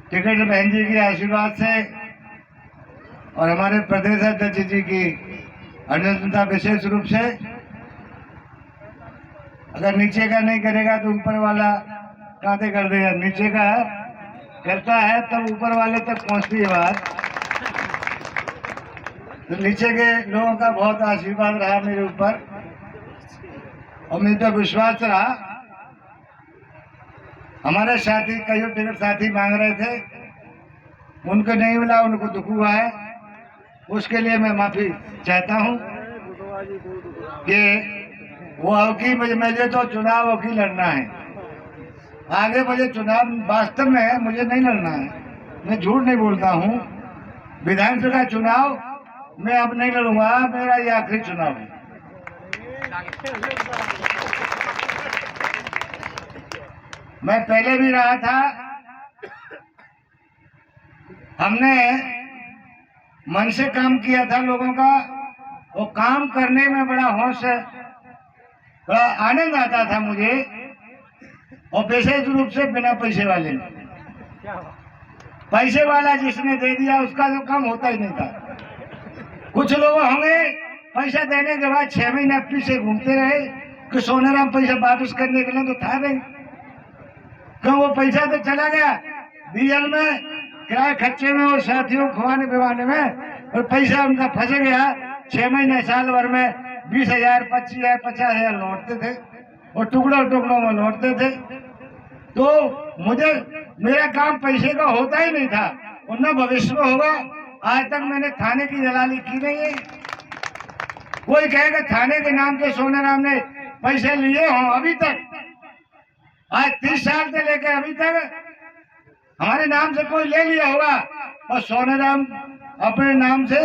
Ticket बहन जी के आशीर्वाद से और हमारे प्रदेश अध्यक्ष जी की अनुशंसा विशेष रूप से, अगर नीचे का नहीं करेगा तो ऊपर वाला कांते कर देगा। नीचे का करता है तब ऊपर वाले तक पहुंचती है बात। तो नीचे के लोगों का बहुत आशीर्वाद रहा मेरे ऊपर और मुझे तो विश्वास रहा। हमारे साथी कई टिकट साथी मांग रहे थे, उनको नहीं मिला, उनको दुख हुआ है। उसके लिए मैं माफी चाहता हूं कि वो अवकी मुझे तो चुनाव अवकी लड़ना है। आगे मुझे चुनाव वास्तव में मुझे नहीं लड़ना है, मैं झूठ नहीं बोलता हूं। विधानसभा चुनाव मैं अब नहीं लड़ूंगा, मेरा ये आखिरी चुनाव है। मैं पहले भी रहा था, हमने मन से काम किया था लोगों का, वो काम करने में बड़ा होश है, बड़ा आनंद आता था मुझे। और विशेष रूप से बिना पैसे वाले में, पैसे वाला जिसने दे दिया उसका तो काम होता ही नहीं था। कुछ लोग होंगे पैसा देने के बाद 6 महीने अपनी से घूमते रहे कि सोनाराम पैसा वापस करने के लिए तो था नहीं, क्यों वो पैसा तो चला गया डीजल में, किराए खर्चे में और साथियों खवाने पिवाने में, और पैसा उनका फंस गया। 6 महीने साल भर में 20,000 25,000 50,000 लौटते थे और टुकड़ों टुकड़ों में लौटते थे। तो मुझे मेरा काम पैसे का होता ही नहीं था और न भविष्य में होगा। आज तक मैंने थाने की दलाली की नहीं है। कोई कहेगा थाने के नाम के सोनाराम ने पैसे लिए हों, अभी तक आज 30 साल से लेकर अभी तक हमारे नाम से कोई ले लिया होगा, और सोनाराम अपने नाम से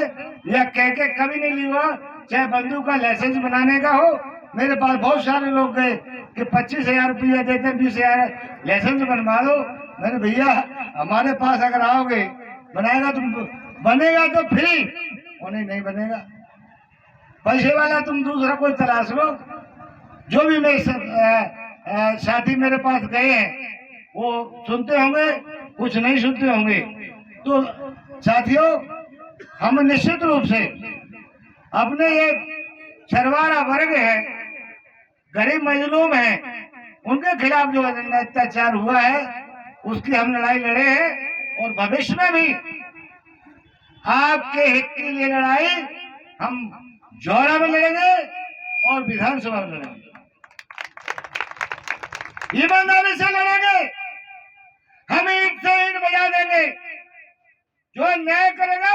या कह के कभी नहीं लिया। चाहे बंदूक का लाइसेंस बनाने का हो, मेरे पास बहुत सारे लोग गए कि 25,000 रुपया देते, 20,000 लाइसेंस बनवा दो। मैंने भैया हमारे पास अगर आओगे बनाएगा तुम, बनेगा तो फ्री, उन्हें नहीं बनेगा। पैसे वाला तुम दूसरा कोई तलाश लो। जो भी मेरे साथी मेरे पास गए हैं वो सुनते होंगे, कुछ नहीं सुनते होंगे। तो साथियों, हम निश्चित रूप से अपने ये सरवारा वर्ग है, गरीब मजलूम है, उनके खिलाफ जो अत्याचार हुआ है उसकी हम लड़ाई लड़े हैं और भविष्य में भी आपके हित के लिए लड़ाई हम जौरा में लड़ेंगे और विधानसभा में लड़ेंगे, ईमानदारी से लड़ेंगे। हम ईंट से ईंट बजा देंगे। जो न्याय करेगा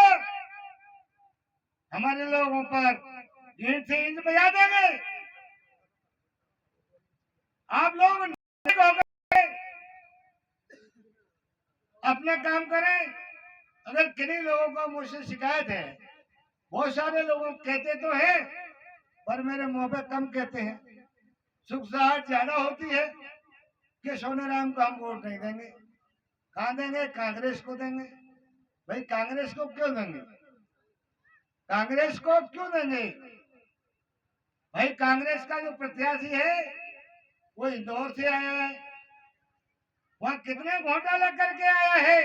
हमारे लोगों पर ईंट से ईंट बजा देंगे। आप लोग अपने काम करें। अगर किन्हीं लोगों को मुझसे शिकायत है, बहुत सारे लोग कहते तो है पर मेरे मुंह पे कम कहते हैं, सुख सहाट ज्यादा होती है कि सोनाराम को हम वोट नहीं देंगे। कहाँ देंगे? कांग्रेस को देंगे। भाई कांग्रेस को क्यों देंगे? कांग्रेस को क्यों देंगे? भाई कांग्रेस का जो प्रत्याशी है वो इंदौर से आया है, वहां कितने घोटाला करके आया है।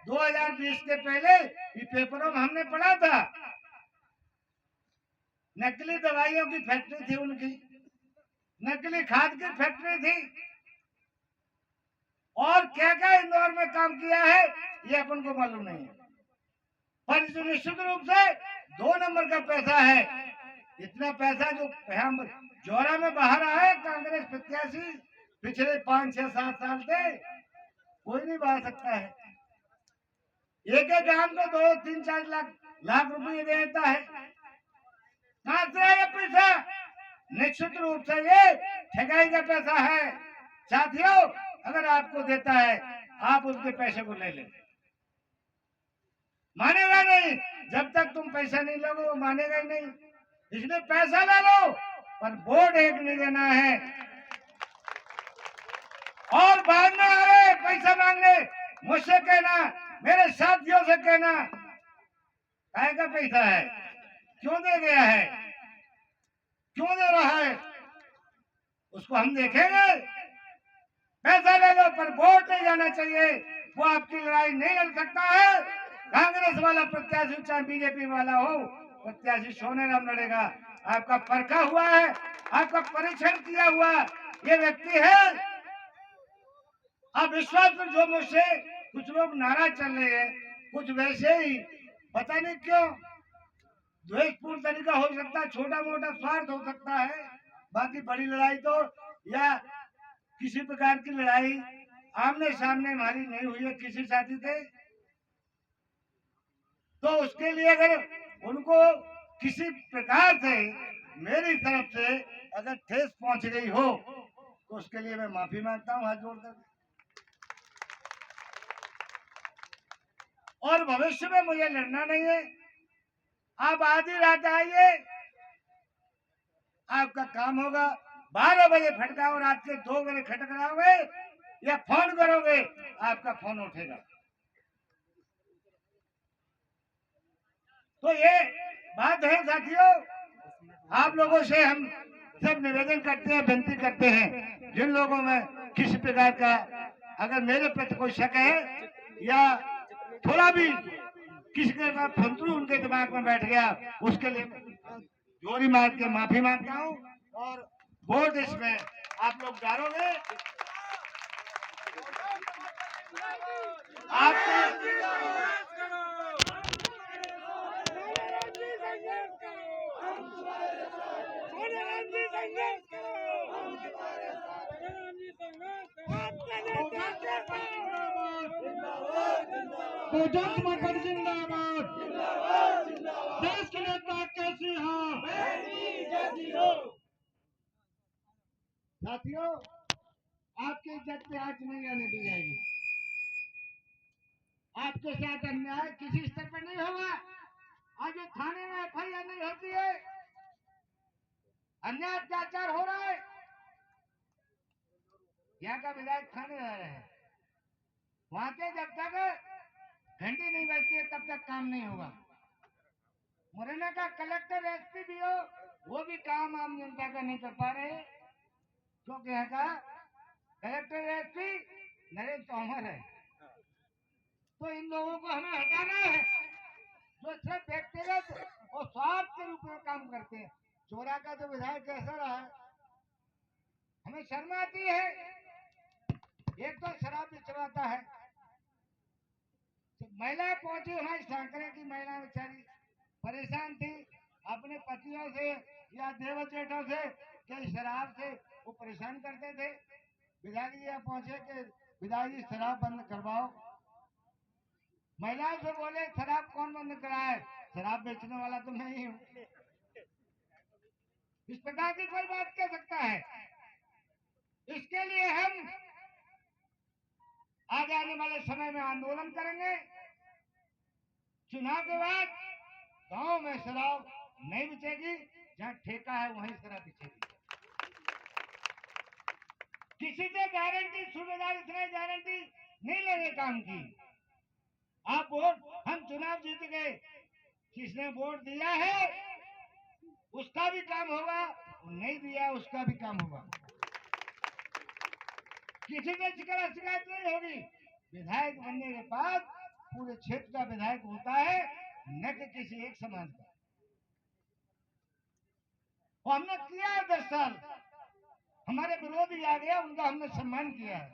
2020 के पहले ये पेपरों में हमने पढ़ा था, नकली दवाइयों की फैक्ट्री थी उनकी, नकली खाद की फैक्ट्री थी, और क्या क्या इंदौर में काम किया है ये अपन को मालूम नहीं है। पर निश्चित रूप से 2 नंबर का पैसा है। इतना पैसा जो हम जौरा में बाहर आए कांग्रेस प्रत्याशी पिछले 5 6 7 साल से कोई नहीं बहा सकता है। एक एक गांव को 2 3 4 लाख रुपये देता है। कहां से आया पैसा? निश्चित रूप से ये ठगाई का पैसा है। साथियों, अगर आपको देता है आप उसके पैसे को ले लें, मानेगा नहीं। जब तक तुम पैसा नहीं लोगे वो मानेगा ही नहीं। इसलिए पैसा ले लो पर वोट एक नहीं देना है। और बाद में आ रहे पैसा मांगने, मुझसे कहना, मेरे साथियों से कहना काय का पैसा है, क्यों दे गया है, क्यों दे रहा है, उसको हम देखेंगे। पैसा ले लो पर वोट नहीं जाना चाहिए। वो आपकी लड़ाई कोई नहीं लड़ सकता है। कांग्रेस वाला प्रत्याशी चाहे बीजेपी वाला हो, प्रत्याशी सोनेराम लड़ेगा। आपका परखा हुआ है, आपका परीक्षण किया हुआ ये व्यक्ति है। आप विश्वास पर जो मुझसे कुछ लोग नाराज चल रहे हैं, कुछ वैसे ही पता नहीं क्यों द्वेषपूर्ण तरीका हो सकता है, छोटा मोटा स्वार्थ हो सकता है। बाकी बड़ी लड़ाई तो या किसी प्रकार की लड़ाई आमने सामने हमारी नहीं हुई है किसी साथी से। तो उसके लिए अगर उनको किसी प्रकार से मेरी तरफ से अगर ठेस पहुंच गई हो तो उसके लिए मैं माफी मांगता हूं हाथ जोड़कर। और भविष्य में मुझे लड़ना नहीं है। आप आधी रात आइए, आपका काम होगा। 12 बजे खटकाओ, रात के 2 बजे खटकाओगे या फोन करोगे, आपका फोन उठेगा। तो ये बात है साथियों, आप लोगों से हम सब निवेदन करते हैं, विनती करते हैं, जिन लोगों में किसी प्रकार का अगर मेरे प्रति कोई शक है या थोड़ा भी किसी का फंतरू उनके दिमाग में बैठ गया, उसके लिए जोरी मार के माफी मांगता हूँ। और वोट इसमें आप लोग डालोगे, भूजंग मकर जिंदाबाद, देश के नेता कैसी हो। साथियों, आपकी इज्जत पे आज नहीं आने दी जाएगी। आपके साथ अन्याय किसी स्तर पर नहीं होगा। आज जो थाने में FIR नहीं होती है, अन्याय अत्याचार हो रहा है, यहाँ का विधायक थाने रह रहे हैं, वहां के जब तक घंटी नहीं बजती है तब तक काम नहीं होगा। मुरैना का कलेक्टर SP भी हो, वो भी काम आम जनता का नहीं कर पा रहे, क्योंकि यहाँ का कलेक्टर SP नरेंद्र तोमर है। तो इन लोगों को हमें हटाना है, जो सिर्फ व्यक्तिगत और स्वार्थ के रूप में काम करते हैं। चोरा का तो विधायक कैसा रहा है, हमें शर्म आती है। एक तो शराब बेचवाता है। महिला पहुंची, हमारी सांकरे की महिला बेचारी परेशान थी अपने पतियों से या देवर जेठों से कि शराब से वो परेशान करते थे। विधायक जी यहाँ पहुंचे कि विधायक जी शराब बंद करवाओ। महिलाओं से बोले शराब कौन बंद कराए, शराब बेचने वाला तो नहीं हूँ। इस प्रकार की कोई बात कह सकता है। इसके लिए हम आगे आने वाले समय में आंदोलन करेंगे। चुनाव के बाद गांव में शराब नहीं बिचेगी, जहां ठेका है वहीं शराब बिचेगी। किसी से गारंटी, सूबेदार इसने गारंटी नहीं लेने काम की। आप वोट, हम चुनाव जीत गए, किसने वोट दिया है उसका भी काम होगा, नहीं दिया उसका भी काम होगा। किसी से शिकायत नहीं होगी। विधायक बनने के बाद पूरे क्षेत्र का विधायक होता है, न कि किसी एक समाज का। और हमने किया 10 साल, हमारे विरोधी आ गया, उनका हमने सम्मान किया है।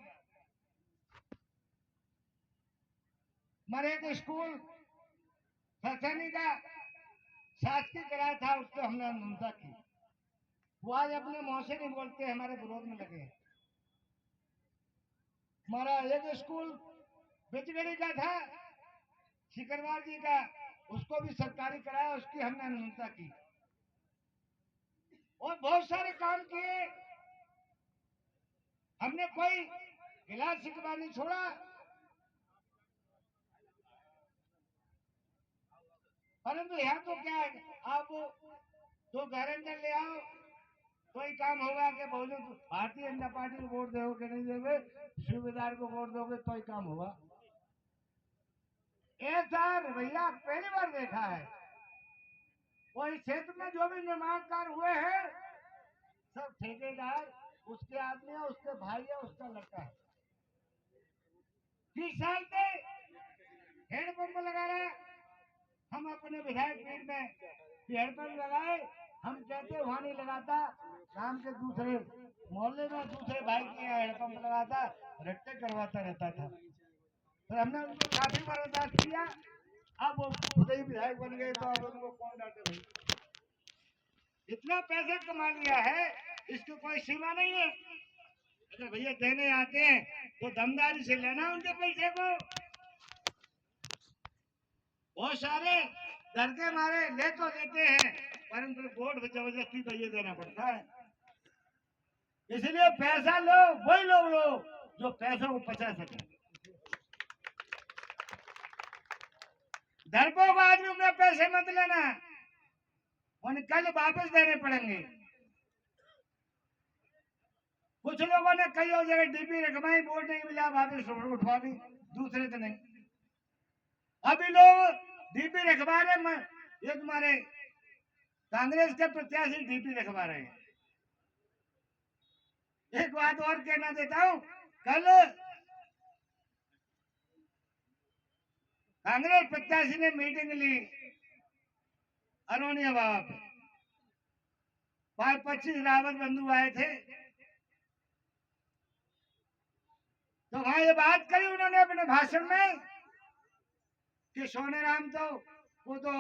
हमारे एक स्कूल सैनी का शासकीय कराया था, उससे हमने अनुशंसा की। वो आज अपने मुंह से नहीं बोलते, हमारे विरोध में लगे हैं। हमारा एक स्कूल बिचगड़ी का था, सिकरवार जी का, उसको भी सरकारी कराया, उसकी हमने अनुशंसा की। और बहुत सारे काम किए, हमने कोई गिलास शिकवा नहीं छोड़ा। परंतु यहाँ तो क्या है, आप तो गारंटर ले आओ, कोई काम होगा कि बोलो भारतीय जनता पार्टी को वोट दोगे नहीं दोगे, सूबेदार को वोट दोगे तो ही काम होगा। ऐसा रवैया पहली बार देखा है। और इस क्षेत्र में जो भी निर्माण कार्य हुए हैं, सब ठेकेदार, उसके आदमी है, उसके भाई है, उसका लड़का है। 30 साल से अपने विधायक पीठ में पेड़ पर लगाए, हम कहते वहां नहीं लगाता, शाम के दूसरे मोहल्ले में दूसरे भाई के यहाँ हैंडपंप लगाता, रट्टे करवाता रहता था। तो हमने उनको काफी बर्दाश्त किया। अब वो खुद ही विधायक बन गए तो अब उनको कौन डांटे भाई। इतना पैसा कमा लिया है, इसकी कोई सीमा नहीं है। अगर भैया देने आते हैं तो दमदारी से लेना उनके पैसे को। बहुत सारे डर के मारे ले तो लेते हैं, परंतु वोट में जबरदस्ती तो ये देना पड़ता है। इसलिए पैसा लो, वही लोग लो जो पैसों को बचा सके। डरपोक आदमी में पैसे मत लेना, उन्हें कल वापस देने पड़ेंगे। कुछ लोगों ने कई और जगह डीपी रखवाई, वोट नहीं मिला, वापस उठवा दी, दूसरे तो नहीं। अभी लोग डीपी रखवा रहे, ये तुम्हारे कांग्रेस के प्रत्याशी डीपी रखवा रहे हैं। एक बात और कहना देता हूं, कल कांग्रेस प्रत्याशी ने मीटिंग ली अरोनिया बाबा पे, 25 रावत बंधु आए थे, तो वहां ये बात करी उन्होंने अपने भाषण में कि सोनेराम तो वो तो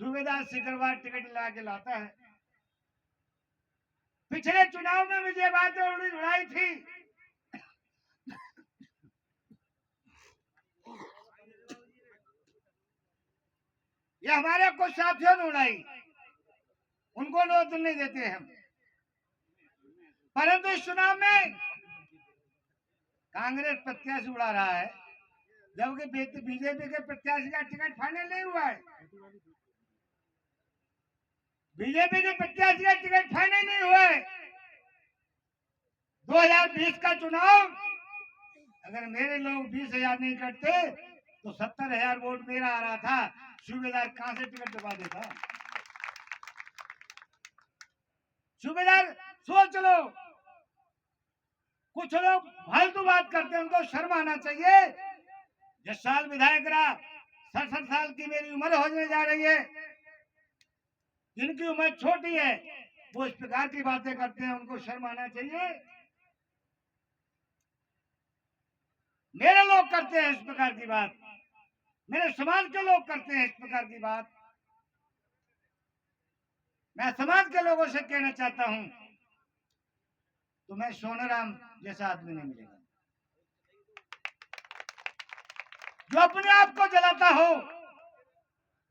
सूबेदार सिकरवार टिकट ला के लाता है। पिछले चुनाव में मुझे बातें उड़ाई थी, ये हमारे कुछ साथियों ने उड़ाई, उनको नोट नहीं देते हम। परंतु इस चुनाव में कांग्रेस प्रत्याशी उड़ा रहा है, जबकि बीजेपी के प्रत्याशी का टिकट फाइनल नहीं हुआ है। बीजेपी के प्रत्याशी का टिकट फाइनल नहीं हुआ है। 2020 का चुनाव अगर मेरे लोग 20,000 नहीं करते तो 70,000 वोट मेरा आ रहा था, सूबेदार कहां से टिकट दबा देता। सूबेदार सोच लो, कुछ लोग फालतू बात करते हैं, उनको शर्म आना चाहिए। 10 साल विधायक रहा, 67 साल की मेरी उम्र होने जा रही है, जिनकी उम्र छोटी है वो इस प्रकार की बातें करते हैं, उनको शर्म आना चाहिए। मेरे लोग करते हैं इस प्रकार की बात, मेरे समाज के लोग करते हैं इस प्रकार की बात। मैं समाज के लोगों से कहना चाहता हूं, तुम्हें सोनेराम जैसा आदमी नहीं मिलेगा जो अपने आप को जलाता हो,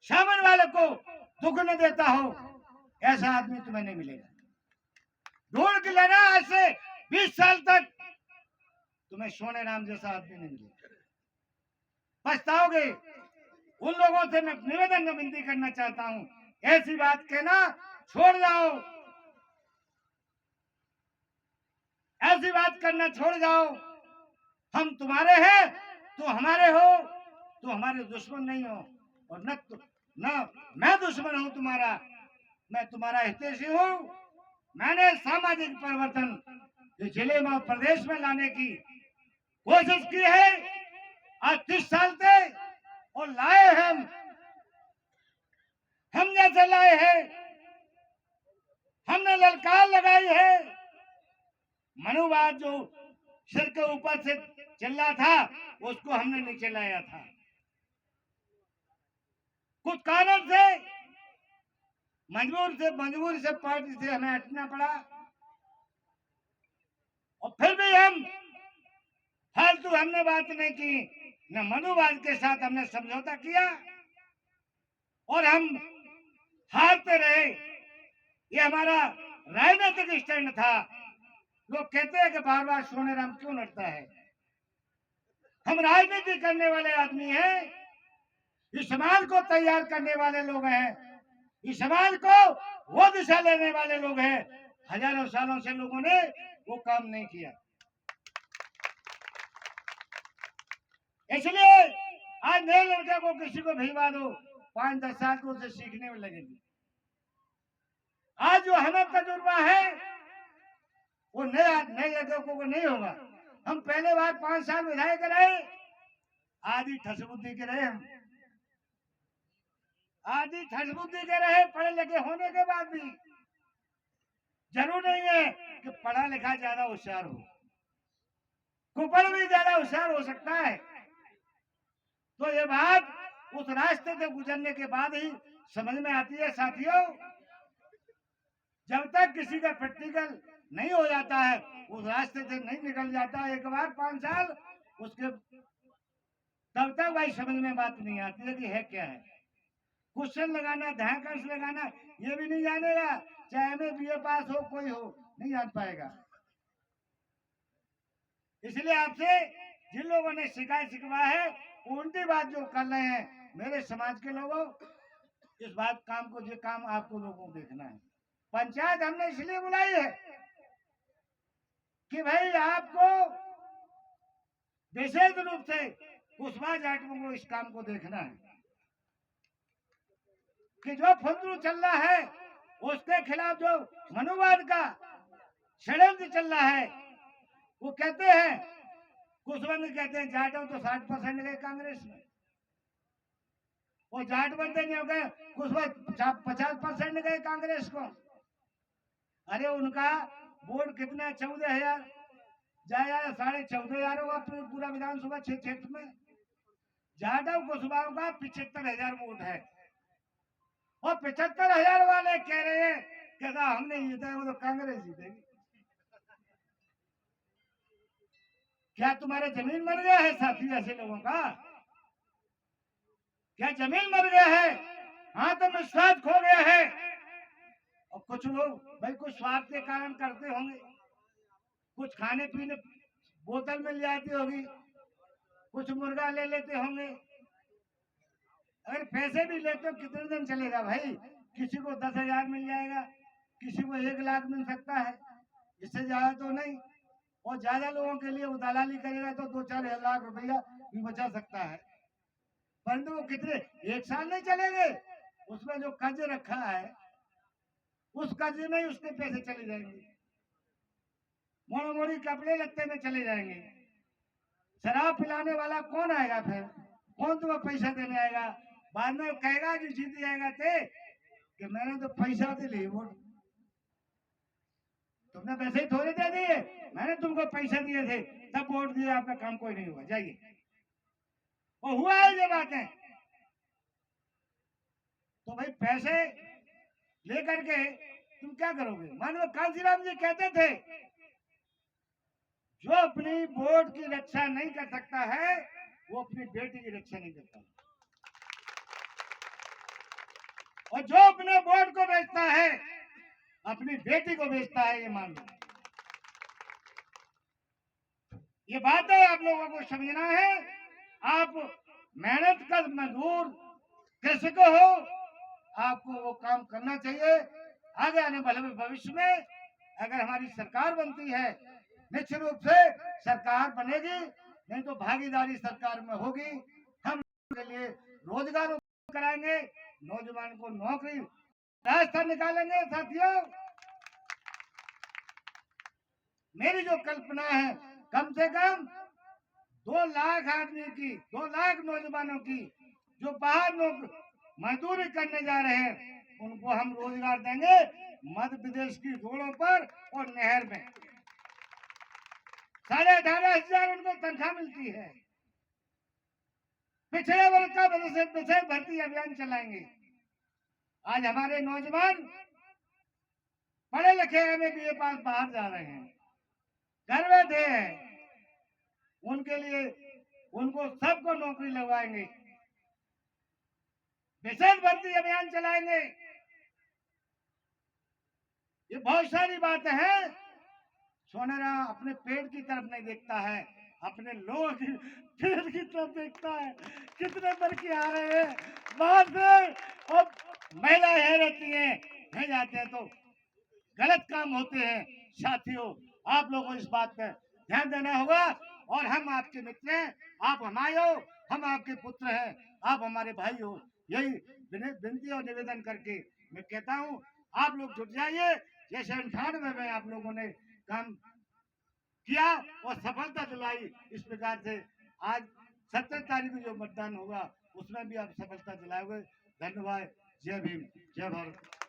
सामने वाले को दुख न देता हो, ऐसा आदमी तुम्हें नहीं मिलेगा। ढूंढ के लेना, ऐसे 20 साल तक तुम्हें सोनेराम जैसा आदमी नहीं मिलेगा, पछताओगे। उन लोगों से मैं निवेदन विनती करना चाहता हूं, ऐसी बात कहना छोड़ जाओ, ऐसी बात करना छोड़ जाओ। हम तुम्हारे हैं, तो हमारे हो, तो हमारे दुश्मन नहीं हो, और न मैं दुश्मन हूं तुम्हारा, मैं तुम्हारा हितैषी हूं। मैंने सामाजिक परिवर्तन इस जिले में प्रदेश में लाने की कोशिश की है आज 30 साल से, और लाए हम जैसे लाए हैं, हमने ललकार लगाई है। मनुवाद जो सिर के ऊपर से चल रहा था, उसको हमने नीचे लाया था। कुछ कारण से मजबूर से पार्टी से हमें हटना पड़ा, और फिर भी हम फालतू हमने बात नहीं की, न मनुवाद के साथ हमने समझौता किया, और हम हारते रहे। ये हमारा राजनीतिक स्टैंड था। लोग कहते हैं कि बार बार सोनेराम क्यों लड़ता है, हम राजनीति करने वाले आदमी हैं, इस समाज को तैयार करने वाले लोग हैं, इस समाज को वो दिशा लेने वाले लोग हैं। हजारों सालों से लोगों ने वो काम नहीं किया, इसलिए आज नए लड़के को किसी को भिजवा दो, 5-10 साल को उसे सीखने में लगेगी। आज जो हमें तजुर्बा है वो नए लड़कों को नहीं होगा। हम पहले बार 5 साल विधायक रहे, आदि ठसबुद्धि के रहे हम। आदि ठसबुद्धि के रहे पढ़े लिखे होने के बाद भी। जरूर नहीं है कि पढ़ा लिखा ज्यादा होशियार हो, कुपड़ भी ज्यादा होशियार हो सकता है। तो ये बात उस रास्ते से गुजरने के बाद ही समझ में आती है साथियों। जब तक किसी का प्रैक्टिकल नहीं हो जाता है, उस रास्ते से नहीं निकल जाता एक बार 5 साल, उसके तब तक भाई समझ में बात नहीं आती है कि है क्या है। क्वेश्चन लगाना, ध्यान लगाना ये भी नहीं जानेगा, चाहे में बीए पास हो कोई हो, नहीं जान पाएगा। इसलिए आपसे जिन लोगों ने सिखवा है, उल्टी बात जो कर रहे हैं मेरे समाज के लोगों, इस बात काम को जो काम आपको लोगों को देखना है। पंचायत हमने इसलिए बुलाई है कि भाई आपको विशेष रूप से कुशवाहा जाटों को इस काम को देखना है कि जो फुंदरू चल रहा है उसके खिलाफ जो मनुवाद का षड्यंत्र चल रहा है। वो कहते हैं, कुशवाहा कहते हैं जाटों तो 60% गए कांग्रेस में, वो जाट बनते नहीं हो गए, कुशवाहा 50% गए कांग्रेस को। अरे उनका वोट कितना, 14,000 जाया, 14,500 होगा पूरा विधानसभा क्षेत्र में। जाटव कुशवाहा का 75,000 वोट है, और 75,000 वाले कह रहे हैं कि हमने जीता है, वो तो कांग्रेस जीतेगी। क्या तुम्हारा जमीन मर गया है साथी ऐसे लोगों का? क्या जमीन मर गया है? आत्मविश्वास खो गया है। और कुछ लोग भाई कुछ स्वार्थ के कारण करते होंगे, कुछ खाने पीने बोतल में ले आती होगी, कुछ मुर्गा ले लेते होंगे। अगर पैसे भी लेते हो कितने दिन चलेगा भाई? किसी को 10,000 मिल जाएगा, किसी को 1 लाख मिल सकता है, इससे ज्यादा तो नहीं। और ज्यादा लोगों के लिए वो दलाली करेगा तो 2-4 लाख रुपया भी बचा सकता है, परंतु वो कितने 1 साल नहीं चलेंगे। उसमें जो कर्ज रखा है उस कर्ज में ही उसके पैसे चले जाएंगे, मोड़ मोड़ी कपड़े लगते में चले जाएंगे। शराब पिलाने वाला कौन आएगा फिर? कौन तुम्हें पैसा देने आएगा? बाद में कहेगा कि जीत जाएगा थे कि मैंने तो पैसा दे ली वोट, तुमने पैसे ही थोड़े दे दिए, मैंने तुमको पैसे दिए थे तब वोट दिए, आपका काम कोई नहीं हुआ, जाइए। वो हुआ है ये बातें। तो भाई पैसे लेकर के तुम क्या करोगे? मानो कांसीराम जी कहते थे, जो अपनी वोट की रक्षा नहीं कर सकता है वो अपनी बेटी की रक्षा नहीं करता, और जो अपने वोट को बेचता है अपनी बेटी को बेचता है, ये मान लो। ये बात है आप लोगों को समझना है। आप मेहनत का मजदूर कृषक हो, आपको वो काम करना चाहिए। आगे आने वाले भविष्य में अगर हमारी सरकार बनती है, निश्चित रूप से सरकार बनेगी, नहीं तो भागीदारी सरकार में होगी। हम के लिए रोजगार कराएंगे, नौजवान को नौकरी रास्ता निकालेंगे। साथियों, मेरी जो कल्पना है, कम से कम 2 लाख आदमी की, 2 लाख नौजवानों की जो बाहर मजदूरी करने जा रहे हैं, उनको हम रोजगार देंगे मध्य प्रदेश की रोडों पर और नहर में। 18,500 उनको तनख्वाह मिलती है। पिछड़े वर्ग का विशेष भर्ती अभियान चलाएंगे। आज हमारे नौजवान पढ़े लिखे एमए बीए पास बाहर जा रहे हैं, घर बैठे हैं, उनके लिए उनको सबको नौकरी लगवाएंगे, विशेष भर्ती अभियान चलाएंगे। ये बहुत सारी बातें हैं। सोनेरा अपने पेट की तरफ नहीं देखता है, अपने लोगों की पेट की तरफ देखता है। कितने लड़के आ रहे हैं बाहर से और महिलाएं है रहती हैं, नहीं जाते हैं तो गलत काम होते हैं। साथियों, आप लोगों को इस बात पर ध्यान देना होगा। और हम आपके मित्र हैं, आप हमारे हो, हम आपके पुत्र हैं, आप हमारे भाई हो। यही विनती और निवेदन करके मैं कहता हूँ, आप लोग जुट जाइए। जैसे 98 में आप लोगों ने काम किया और सफलता दिलाई, इस प्रकार से आज 17 तारीख को जो मतदान होगा उसमें भी आप सफलता दिलाओगे। धन्यवाद। जय भीम, जय भारत।